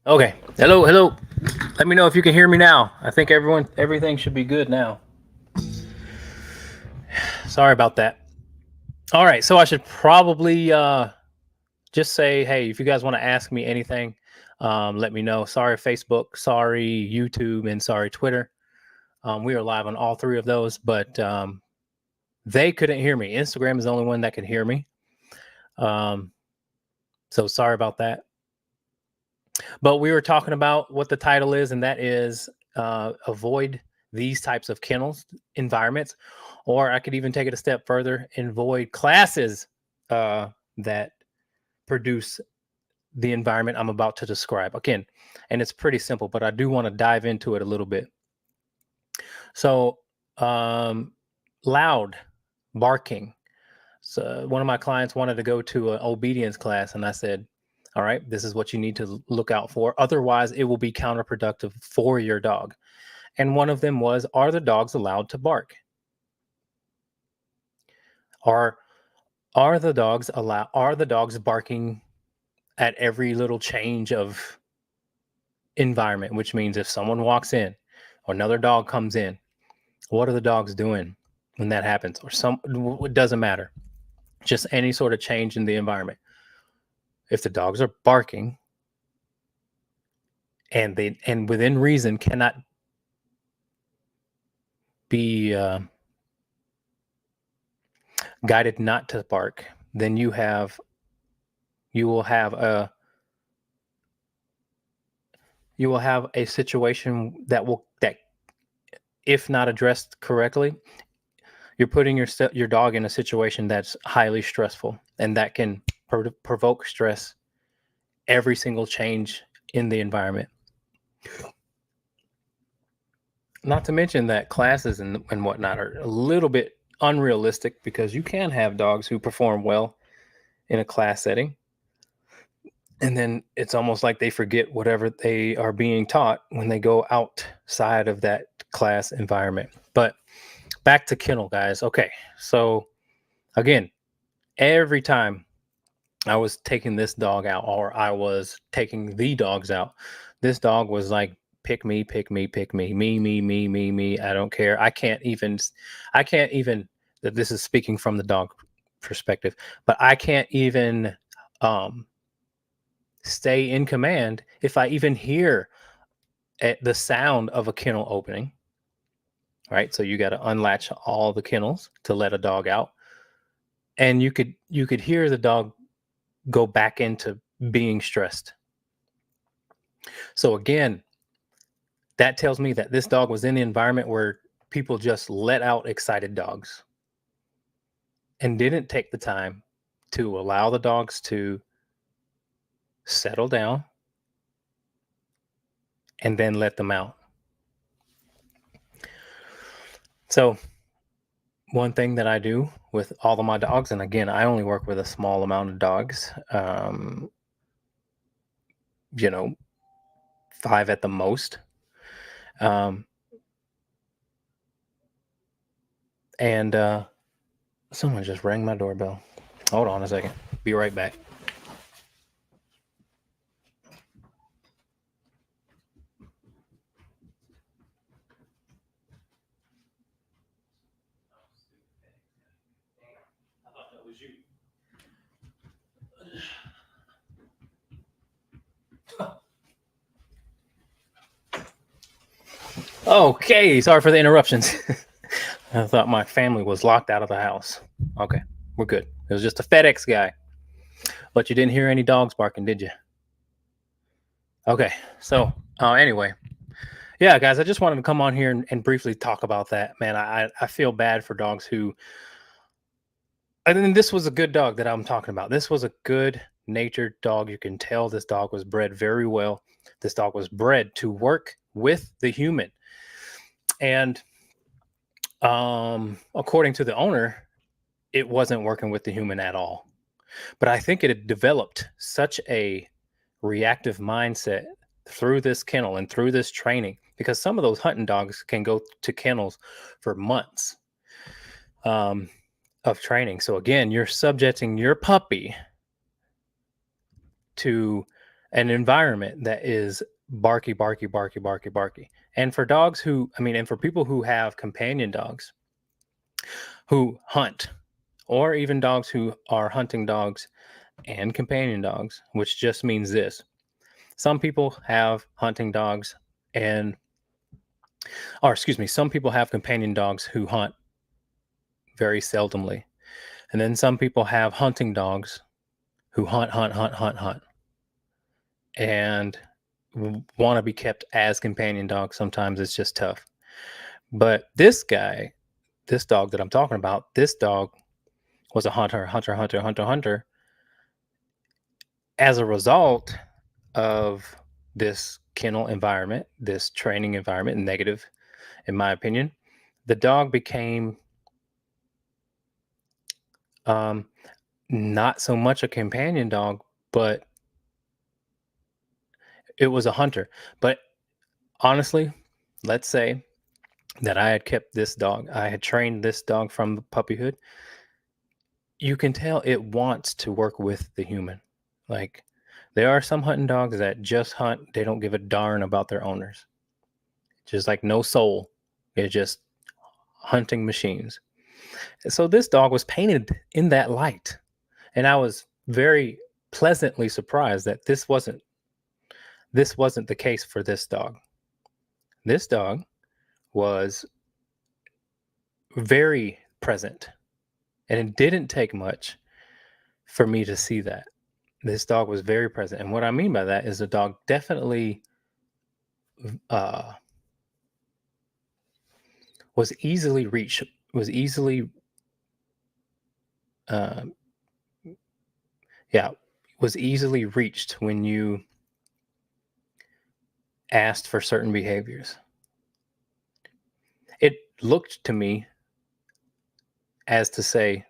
Okay. Hello, hello. Let me know if you can hear me now. I think everything should be good now. Sorry about that. All right. So I should probably just say, hey, if you guys want to ask me anything, let me know. Sorry, Facebook. Sorry, YouTube. And sorry, Twitter. We are live on all three of those, but they couldn't hear me. Instagram is the only one that could hear me. Um, so sorry about that. But we were talking about what the title is, and that is avoid these types of kennels environments, or I could even take it a step further, avoid classes that produce the environment I'm about to describe. Again, and it's pretty simple, but I do want to dive into it a little bit. So, loud barking. So one of my clients wanted to go to an obedience class, and I said, all right, this is what you need to look out for. Otherwise, it will be counterproductive for your dog. And one of them was, are the dogs allowed to bark? Are are the dogs barking at every little change of environment, which means if someone walks in or another dog comes in, what are the dogs doing when that happens? Or it doesn't matter. Just any sort of change in the environment. If the dogs are barking, and within reason cannot be guided not to bark, then you will have a you will have a situation that if not addressed correctly, you're putting your dog in a situation that's highly stressful, and that can provoke stress every single change in the environment. Not to mention that classes and whatnot are a little bit unrealistic, because you can have dogs who perform well in a class setting, and then it's almost like they forget whatever they are being taught when they go outside of that class environment. But back to kennel, guys. Okay, so again, every time I was taking this dog out, or I was taking the dogs out, this dog was like, pick me, pick me, pick me. I don't care. I can't even, that this is speaking from the dog perspective, but I can't even um, stay in command if I even hear the sound of a kennel opening. Right. So you got to unlatch all the kennels to let a dog out. And you could hear the dog go back into being stressed. So again, that tells me that this dog was in the environment where people just let out excited dogs and didn't take the time to allow the dogs to settle down and then let them out. So, one thing that I do with all of my dogs, and again, I only work with a small amount of dogs, you know, 5 at the most. Um, and Someone just rang my doorbell. Hold on a second. Be right back. I thought that was you. Okay, sorry for the interruptions. I thought my family was locked out of the house. Okay, we're good. It was just a FedEx guy. But you didn't hear any dogs barking, did you? Okay, so anyway, yeah, guys, I just wanted to come on here and briefly talk about that. Man, I feel bad for dogs who, and then this was a good dog that I'm talking about. This was a good natured dog. You can tell this dog was bred very well. This dog was bred to work with the human. And according to the owner, it wasn't working with the human at all. But I think it had developed such a reactive mindset through this kennel and through this training, because some of those hunting dogs can go to kennels for months um, of training. So again, you're subjecting your puppy to an environment that is barky, barky, barky, barky, barky. And for dogs who, I mean, and for people who have companion dogs who hunt, or even dogs who are hunting dogs and companion dogs, which just means this: some people have hunting dogs and, or excuse me, some people have companion dogs who hunt very seldomly. And then some people have hunting dogs who hunt, hunt, hunt, hunt, hunt, and want to be kept as companion dogs. Sometimes it's just tough. But this guy, this dog that I'm talking about, this dog was a hunter, hunter, hunter, hunter, hunter. As a result of this kennel environment, this training environment, negative, in my opinion, the dog became um, not so much a companion dog, but it was a hunter. But honestly, let's say that I had kept this dog, I had trained this dog from puppyhood. You can tell it wants to work with the human. Like, there are some hunting dogs that just hunt, they don't give a darn about their owners. Just like no soul. They're just hunting machines. So this dog was painted in that light. And I was very pleasantly surprised that this wasn't the case for this dog. This dog was very present, and it didn't take much for me to see that. This dog was very present. And what I mean by that is the dog definitely uh, was easily reached, was easily, uh, yeah, was easily reached when you asked for certain behaviors. It looked to me as to say,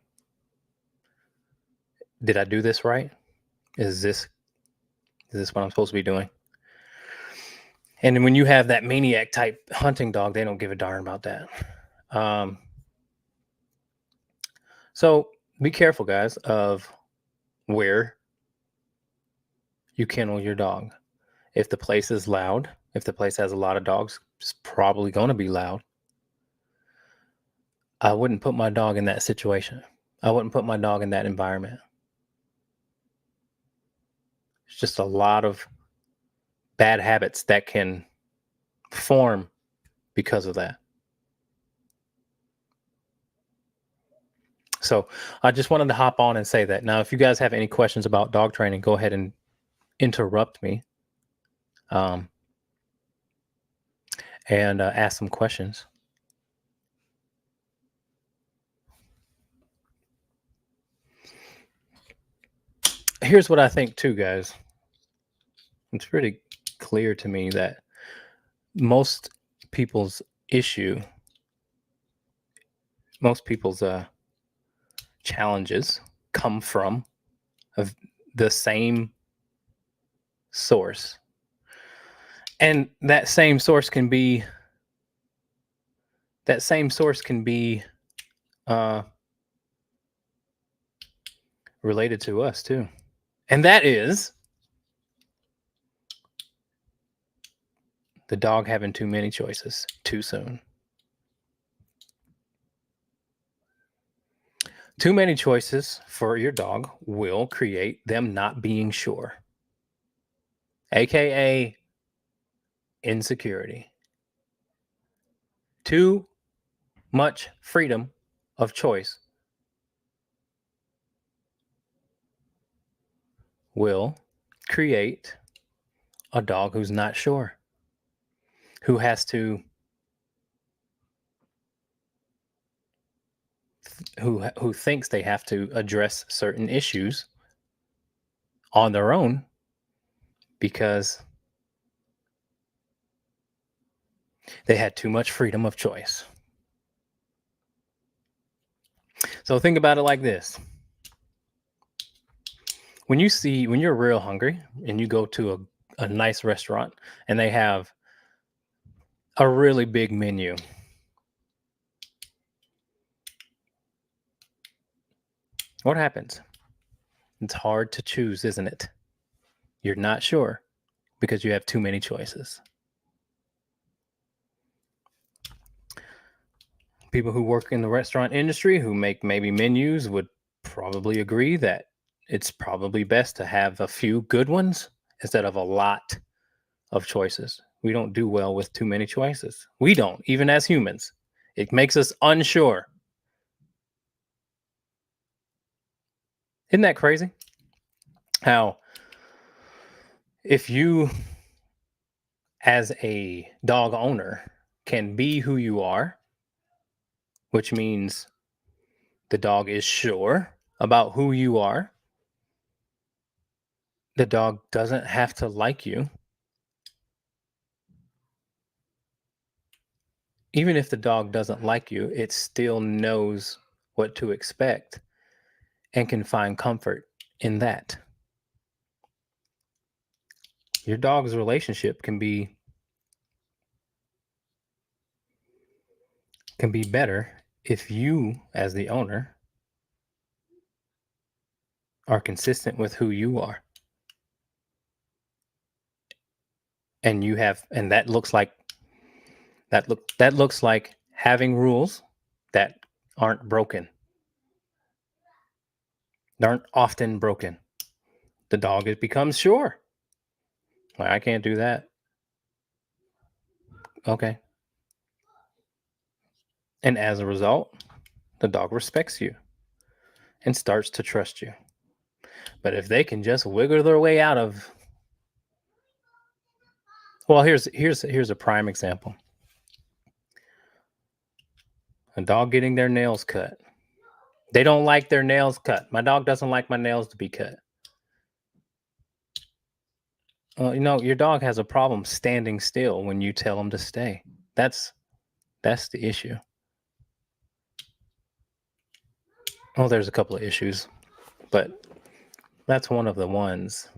did I do this right? Is this what I'm supposed to be doing? And when you have that maniac type hunting dog, they don't give a darn about that. Um, so be careful, guys, of where you kennel your dog. If the place is loud, if the place has a lot of dogs, it's probably going to be loud. I wouldn't put my dog in that situation. I wouldn't put my dog in that environment. It's just a lot of bad habits that can form because of that. So I just wanted to hop on and say that. Now, if you guys have any questions about dog training, go ahead and interrupt me um, and ask some questions. Here's what I think too, guys. It's pretty clear to me that most people's issue, most people's challenges come from of the same source. And that same source can be uh, related to us too. And that is the dog having too many choices too soon. Too many choices for your dog will create them not being sure, aka insecurity. Too much freedom of choice will create a dog who's not sure, who has to who thinks they have to address certain issues on their own because they had too much freedom of choice. So think about it like this. When you're real hungry and you go to a nice restaurant and they have a really big menu, what happens? It's hard to choose, isn't it? You're not sure because you have too many choices. People who work in the restaurant industry who make maybe menus would probably agree that it's probably best to have a few good ones instead of a lot of choices. We don't do well with too many choices. We don't, even as humans. It makes us unsure. Isn't that crazy? How if you, as a dog owner, can be who you are, which means the dog is sure about who you are, the dog doesn't have to like you. Even if the dog doesn't like you, it still knows what to expect and can find comfort in that. Your dog's relationship can be better if you, as the owner, are consistent with who you are. And that looks like having rules that aren't broken. They aren't often broken. The dog it becomes sure. Well, I can't do that. Okay. And as a result, the dog respects you and starts to trust you. But if they can just wiggle their way out of, well, here's a prime example. A dog getting their nails cut. They don't like their nails cut. My dog doesn't like my nails to be cut. Your dog has a problem standing still when you tell him to stay. That's the issue. Oh, there's a couple of issues, but that's one of the ones.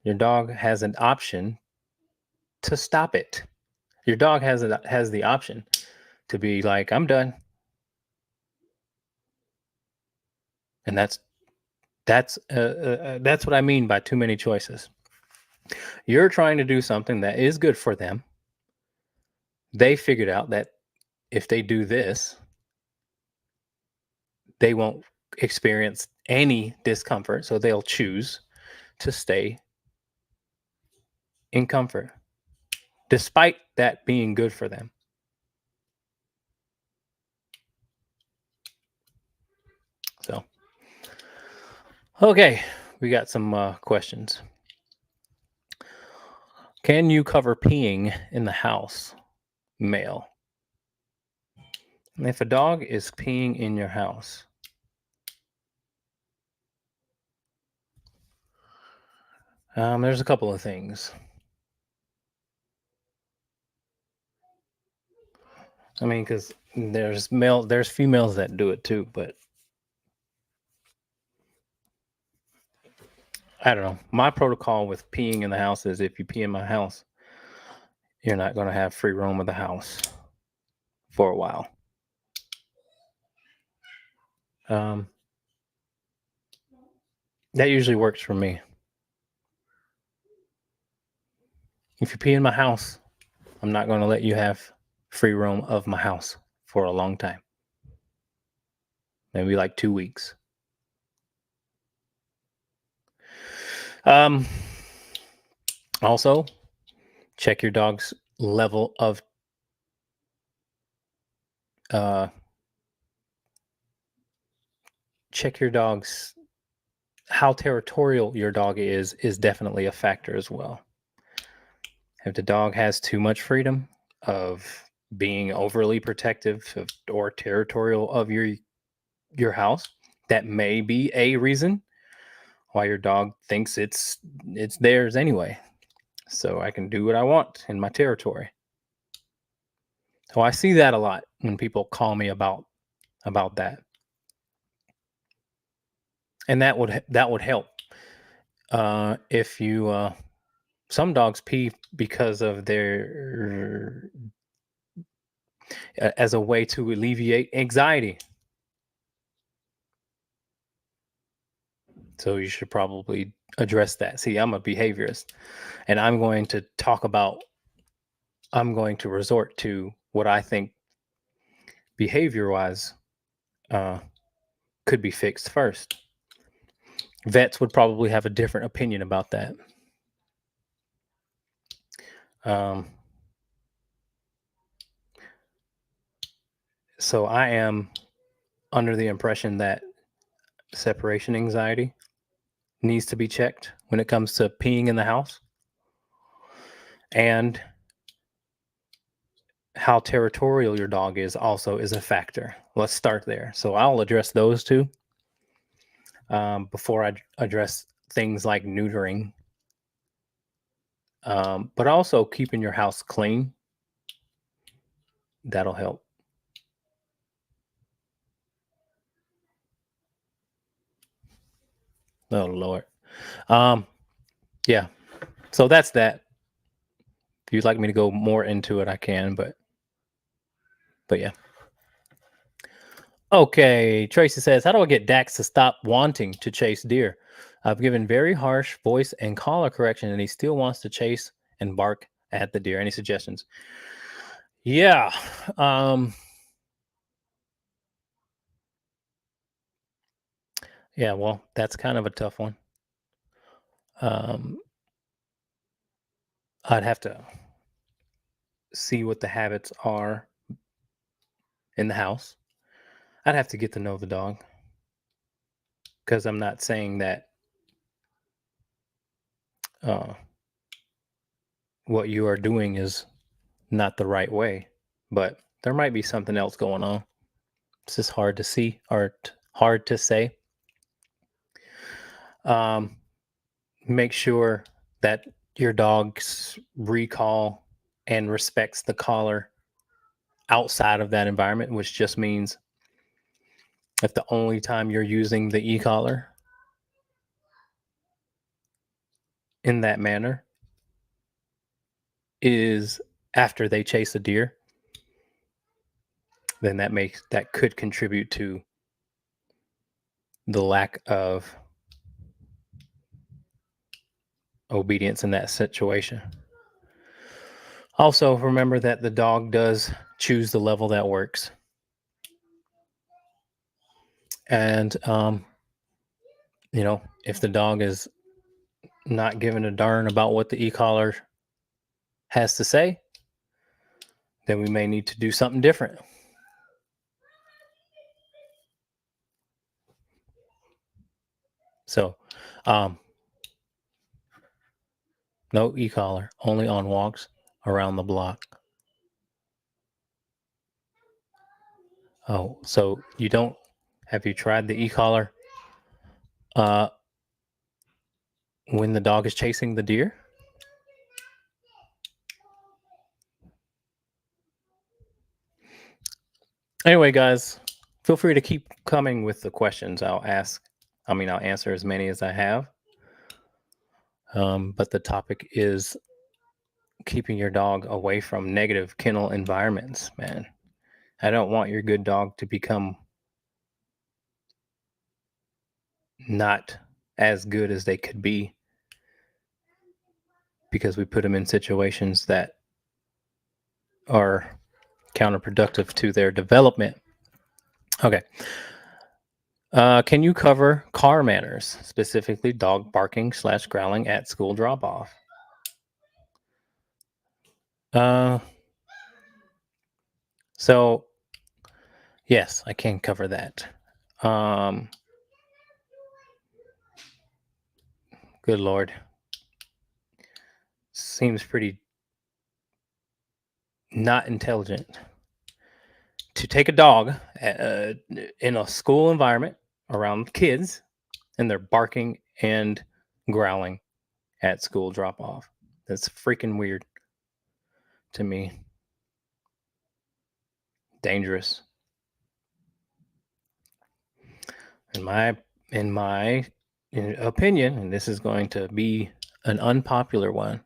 Your dog has an option to stop it. Your dog has the option to be like, I'm done, and that's what I mean by too many choices. You're trying to do something that is good for them. They figured out that if they do this, they won't experience any discomfort, so they'll choose to stay in comfort, despite that being good for them. So, okay, we got some questions. Can you cover peeing in the house? Male. If a dog is peeing in your house, there's a couple of things. I mean, because there's females that do it too, but I don't know. My protocol with peeing in the house is if you pee in my house, you're not going to have free roam of the house for a while. Um, that usually works for me. If you pee in my house, I'm not going to let you have free roam of my house for a long time. Maybe like 2 weeks. Also, check your dog's level of check your dog's how territorial your dog is definitely a factor as well. If the dog has too much freedom of being overly protective or territorial of your house, that may be a reason why your dog thinks it's theirs anyway. So I can do what I want in my territory. So I see that a lot when people call me about that. And that would help. If you some dogs pee because of their as a way to alleviate anxiety. So you should probably address that. See, I'm a behaviorist, and I'm going to resort to what I think behavior wise uh, could be fixed first. Vets would probably have a different opinion about that. Um, so I am under the impression that separation anxiety needs to be checked when it comes to peeing in the house, and how territorial your dog is also is a factor. Let's start there. So I'll address those two before I address things like neutering, but also keeping your house clean. That'll help. Oh Lord. Um, yeah. So that's that. If you'd like me to go more into it, I can, but yeah. Okay, Tracy says, how do I get Dax to stop wanting to chase deer? I've given very harsh voice and collar correction, and he still wants to chase and bark at the deer. Any suggestions? Yeah. Yeah, well, that's kind of a tough one. I'd have to see what the habits are in the house. I'd have to get to know the dog, because I'm not saying that uh, what you are doing is not the right way, but there might be something else going on. It's just hard to see or hard to say. Um, Make sure that your dog's recall and respects the collar outside of that environment, which just means if the only time you're using the e-collar in that manner is after they chase a deer, then that could contribute to the lack of obedience in that situation. Also, remember that the dog does choose the level that works. And, if the dog is not giving a darn about what the e-collar has to say, then we may need to do something different. So, no e-collar, only on walks around the block. Oh, so have you tried the e-collar when the dog is chasing the deer? Anyway, guys, feel free to keep coming with the questions. I'll answer as many as I have. But the topic is keeping your dog away from negative kennel environments, man. I don't want your good dog to become not as good as they could be because we put them in situations that are counterproductive to their development. Okay. Can you cover car manners, specifically dog barking / growling at school drop off? So yes, I can cover that. Good Lord. Seems pretty not intelligent to take a dog in a school environment around kids and they're barking and growling at school drop off. That's freaking weird to me. Dangerous. In my opinion, and this is going to be an unpopular one,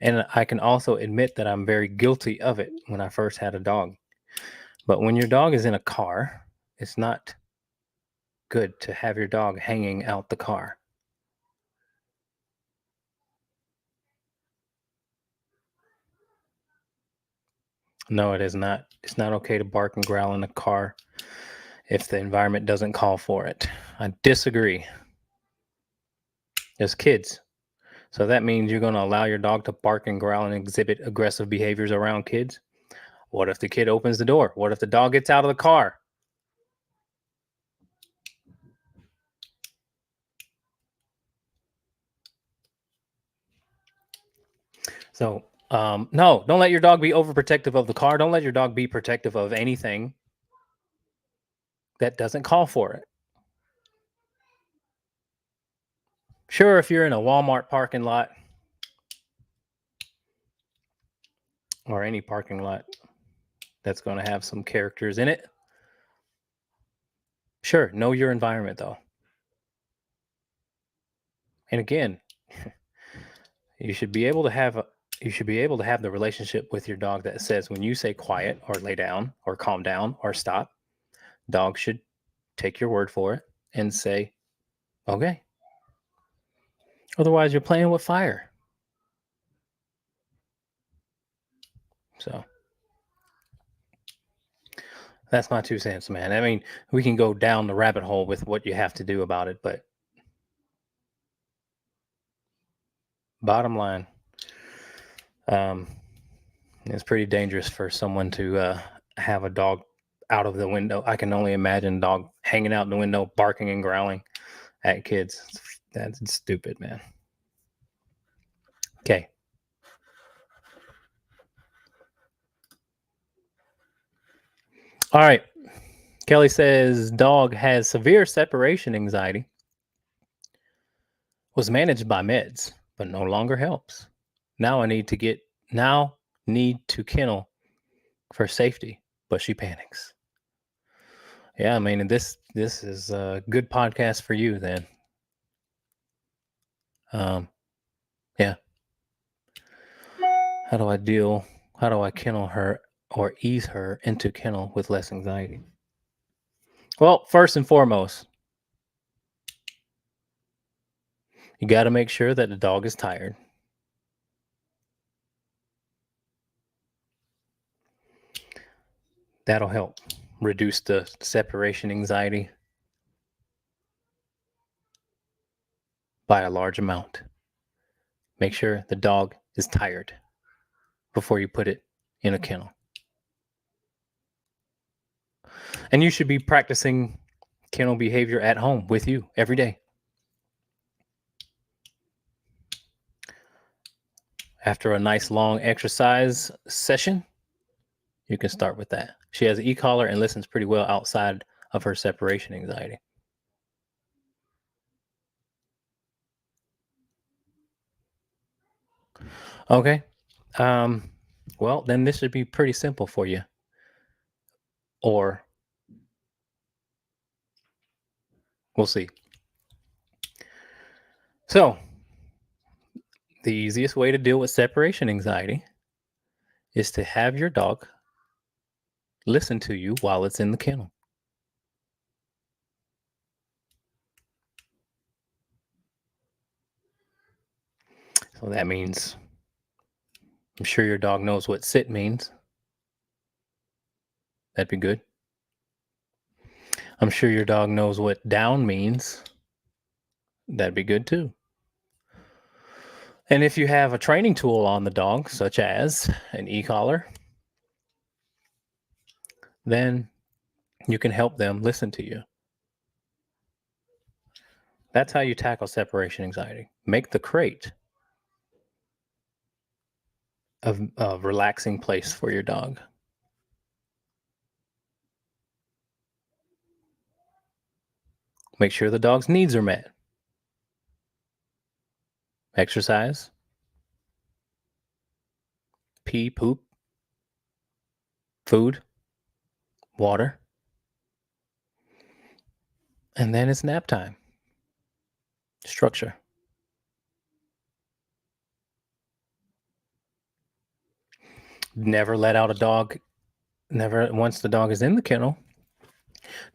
and I can also admit that I'm very guilty of it when I first had a dog. But when your dog is in a car, it's not good to have your dog hanging out the car. No, it is not. It's not okay to bark and growl in the car if the environment doesn't call for it. I disagree. There's kids. So that means you're going to allow your dog to bark and growl and exhibit aggressive behaviors around kids? What if the kid opens the door? What if the dog gets out of the car? So, no, don't let your dog be overprotective of the car. Don't let your dog be protective of anything that doesn't call for it. Sure, if you're in a Walmart parking lot or any parking lot that's going to have some characters in it, sure, know your environment though. And again, you should be able to have the relationship with your dog that says when you say quiet or lay down or calm down or stop, dog should take your word for it and say, okay. Otherwise, you're playing with fire. So that's my 2 cents, man. I mean, we can go down the rabbit hole with what you have to do about it, but bottom line, um, it's pretty dangerous for someone to have a dog out of the window. I can only imagine a dog hanging out the window, barking and growling at kids. That's stupid, man. Okay. All right. Kelly says dog has severe separation anxiety. Was managed by meds, but no longer helps. Now need to kennel for safety, but she panics. Yeah, I mean, this is a good podcast for you then. Yeah. How do I kennel her or ease her into kennel with less anxiety? Well, first and foremost, you got to make sure that the dog is tired. That'll help reduce the separation anxiety by a large amount. Make sure the dog is tired before you put it in a kennel. And you should be practicing kennel behavior at home with you every day. After a nice long exercise session, you can start with that. She has an e-collar and listens pretty well outside of her separation anxiety. Okay. Well, then this should be pretty simple for you. Or we'll see. So, the easiest way to deal with separation anxiety is to have your dog listen to you while it's in the kennel. So that means I'm sure your dog knows what sit means. That'd be good. I'm sure your dog knows what down means. That'd be good too. And if you have a training tool on the dog, such as an e-collar, then you can help them listen to you. That's how you tackle separation anxiety. Make the crate a relaxing place for your dog. Make sure the dog's needs are met. Exercise, pee, poop, food, water, and then it's nap time. Structure. Never let out a dog. Never, once the dog is in the kennel,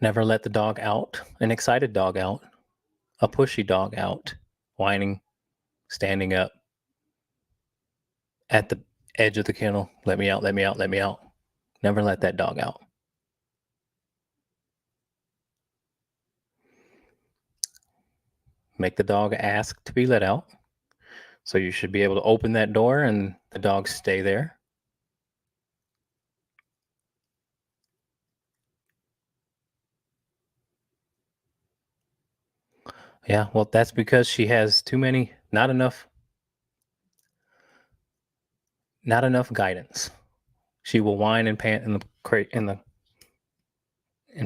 Never let the dog out, an excited dog out, a pushy dog out, whining, standing up at the edge of the kennel. Let me out, let me out, let me out. Never let that dog out. Make the dog ask to be let out. So you should be able to open that door and the dog stay there. Yeah, well, that's because she has too many, not enough guidance. She will whine and pant in the crate and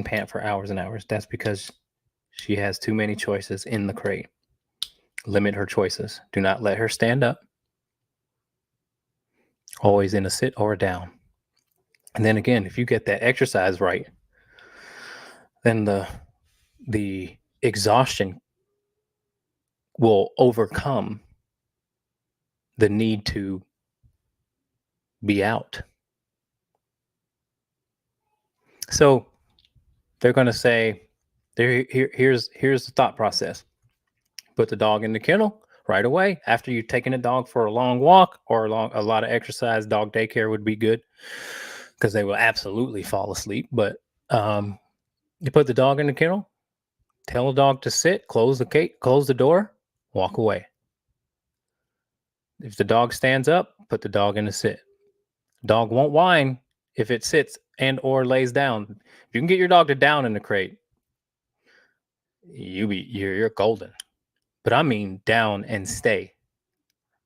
pant for hours and hours. That's because she has too many choices in the crate. Limit her choices. Do not let her stand up. Always in a sit or a down. And then again, if you get that exercise right, then the exhaustion will overcome the need to be out. So they're going to say, here's the thought process. Put the dog in the kennel right away after you've taken a dog for a long walk or a lot of exercise. Dog daycare would be good because they will absolutely fall asleep. But you put the dog in the kennel, tell the dog to sit, close the gate, close the door, walk away. If the dog stands up, put the dog in the sit. Dog won't whine if it sits and or lays down. If you can get your dog to down in the crate, you're golden. But I mean down and stay,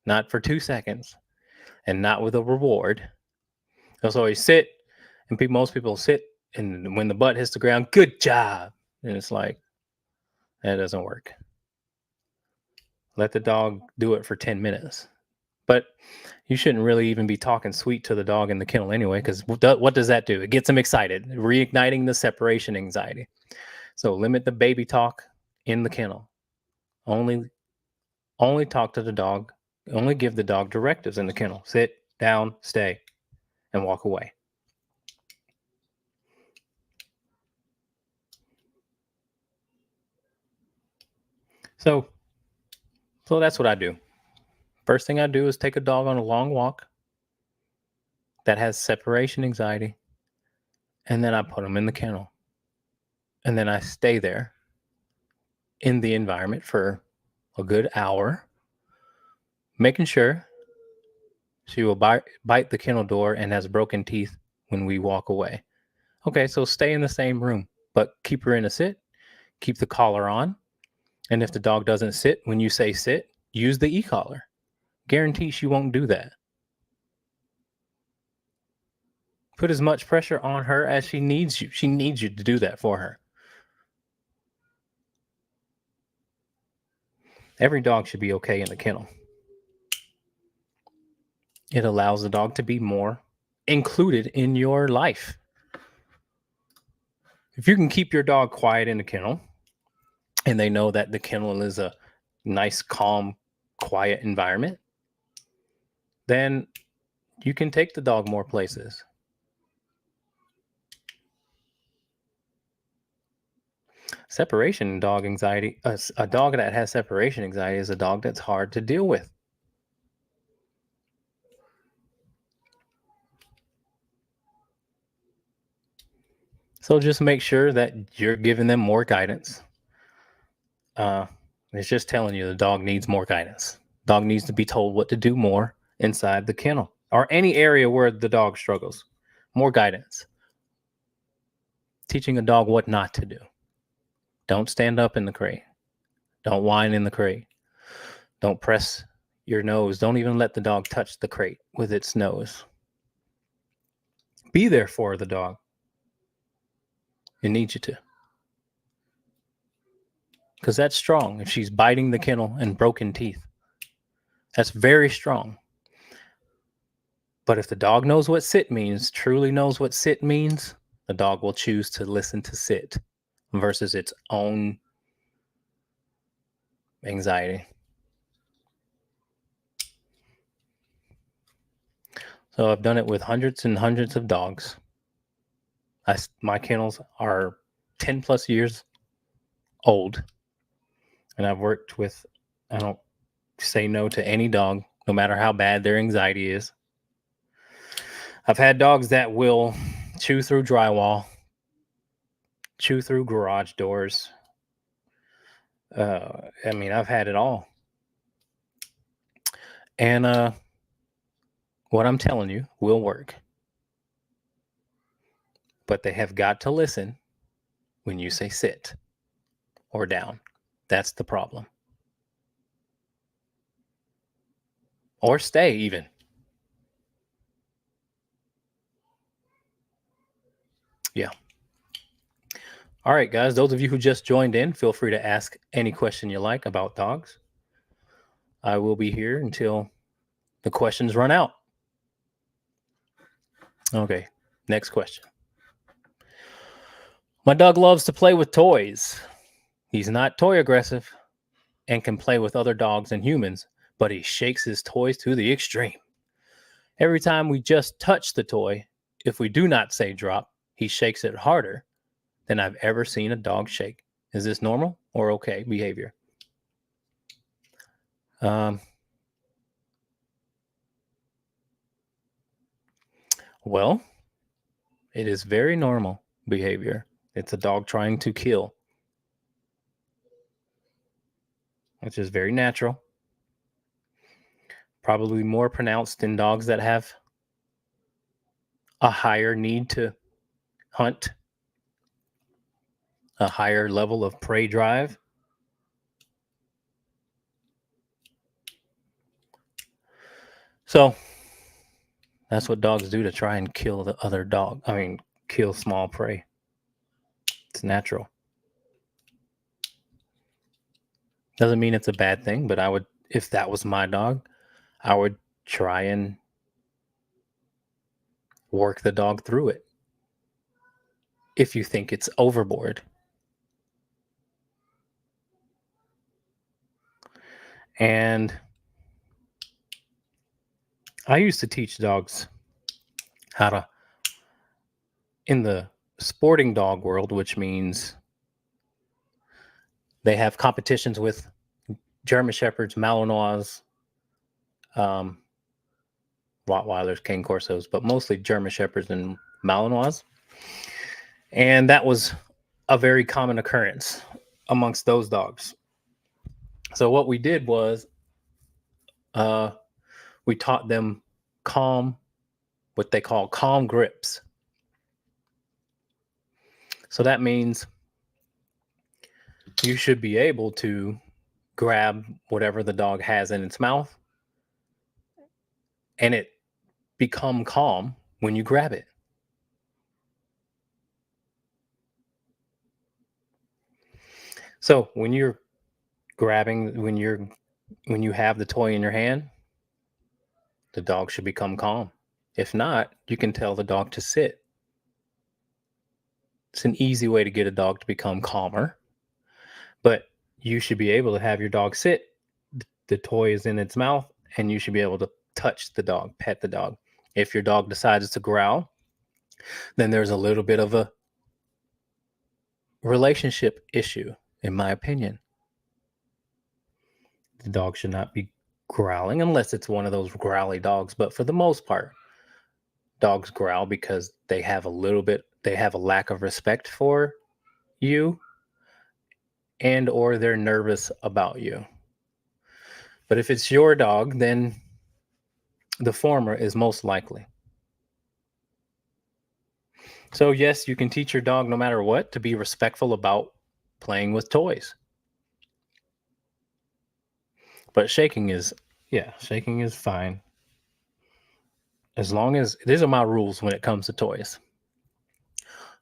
not for 2 seconds, and not with a reward. They'll always sit, and most people sit, and when the butt hits the ground, good job, and it's like that doesn't work. Let the dog do it for 10 minutes. But you shouldn't really even be talking sweet to the dog in the kennel anyway, because what does that do? It gets them excited, reigniting the separation anxiety. So limit the baby talk in the kennel. Only talk to the dog. Only give the dog directives in the kennel. Sit, down, stay, and walk away. So that's what I do. First thing I do is take a dog on a long walk that has separation anxiety, and then I put them in the kennel. And then I stay there in the environment for a good hour, making sure she will bite the kennel door and has broken teeth when we walk away. Okay, so stay in the same room, but keep her in a sit, keep the collar on. And if the dog doesn't sit when you say sit, use the e-collar. Guarantee she won't do that. Put as much pressure on her as she needs you. She needs you to do that for her. Every dog should be okay in the kennel. It allows the dog to be more included in your life. If you can keep your dog quiet in the kennel, and they know that the kennel is a nice, calm, quiet environment, then you can take the dog more places. Separation dog anxiety, a dog that has separation anxiety is a dog that's hard to deal with. So just make sure that you're giving them more guidance. It's just telling you the dog needs more guidance. Dog needs to be told what to do more inside the kennel or any area where the dog struggles. More guidance. Teaching a dog what not to do. Don't stand up in the crate. Don't whine in the crate. Don't press your nose. Don't even let the dog touch the crate with its nose. Be there for the dog. It needs you to. Because that's strong. If she's biting the kennel and broken teeth, that's very strong. But if the dog knows what sit means, truly knows what sit means, the dog will choose to listen to sit versus its own anxiety. So I've done it with hundreds and hundreds of dogs. My kennels are 10 plus years old, and I've worked with, I don't say no to any dog, no matter how bad their anxiety is. I've had dogs that will chew through drywall, chew through garage doors. I mean, I've had it all. And what I'm telling you will work. But they have got to listen when you say sit or down. That's the problem. Or stay, even. Yeah. All right, guys. Those of you who just joined in, feel free to ask any question you like about dogs. I will be here until the questions run out. Okay. Next question. My dog loves to play with toys. He's not toy aggressive and can play with other dogs and humans, but he shakes his toys to the extreme. Every time we just touch the toy, if we do not say drop, he shakes it harder than I've ever seen a dog shake. Is this normal or okay behavior? Well, it is very normal behavior. It's a dog trying to kill, which is very natural. Probably more pronounced in dogs that have a higher need to hunt, a higher level of prey drive. So that's what dogs do to try and kill the other dog. I mean, kill small prey. It's natural. Doesn't mean it's a bad thing, but I would, if that was my dog, I would try and work the dog through it. If you think it's overboard. And I used to teach dogs how to, in the sporting dog world, which means they have competitions with German Shepherds, Malinois, Rottweilers, Cane Corsos, but mostly German Shepherds and Malinois. And that was a very common occurrence amongst those dogs. So what we did was we taught them what they call calm grips. So that means you should be able to grab whatever the dog has in its mouth and it become calm when you grab it. So when you're grabbing, when you have the toy in your hand, the dog should become calm. If not, you can tell the dog to sit. It's an easy way to get a dog to become calmer, but you should be able to have your dog sit. The toy is in its mouth and you should be able to touch the dog, pet the dog. If your dog decides to growl, then there's a little bit of a relationship issue, in my opinion. The dog should not be growling unless it's one of those growly dogs. But for the most part, dogs growl because they have a lack of respect for you and or they're nervous about you. But if it's your dog, then the former is most likely. So yes, you can teach your dog no matter what to be respectful about playing with toys. But shaking is fine. As long as these are my rules when it comes to toys.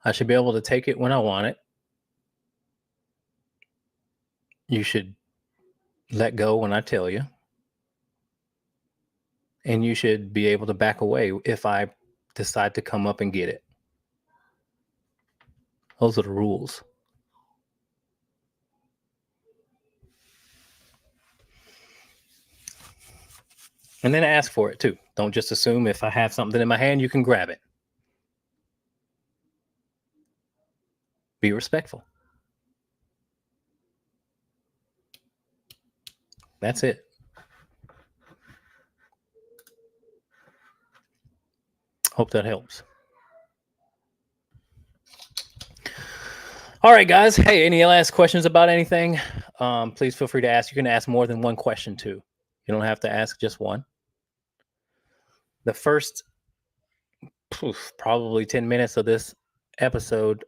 I should be able to take it when I want it. You should let go when I tell you. And you should be able to back away if I decide to come up and get it. Those are the rules. And then ask for it too. Don't just assume if I have something in my hand, you can grab it. be respectful. That's it. Hope that helps. All right, guys. Hey, any last questions about anything? Please feel free to ask. You can ask more than one question too. You don't have to ask just one. The first probably 10 minutes of this episode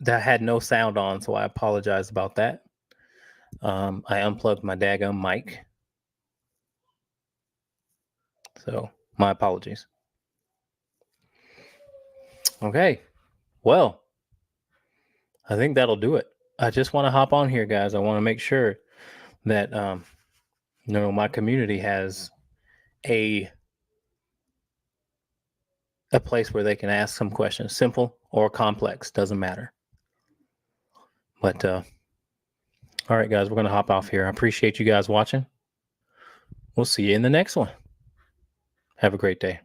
that had no sound on, so I apologize about that. I unplugged my daggum mic. So my apologies. Okay. Well, I think that'll do it. I just want to hop on here, guys. I want to make sure that my community has a place where they can ask some questions, simple or complex, doesn't matter. But all right, guys, we're gonna hop off here. I appreciate you guys watching. We'll see you in the next one. Have a great day.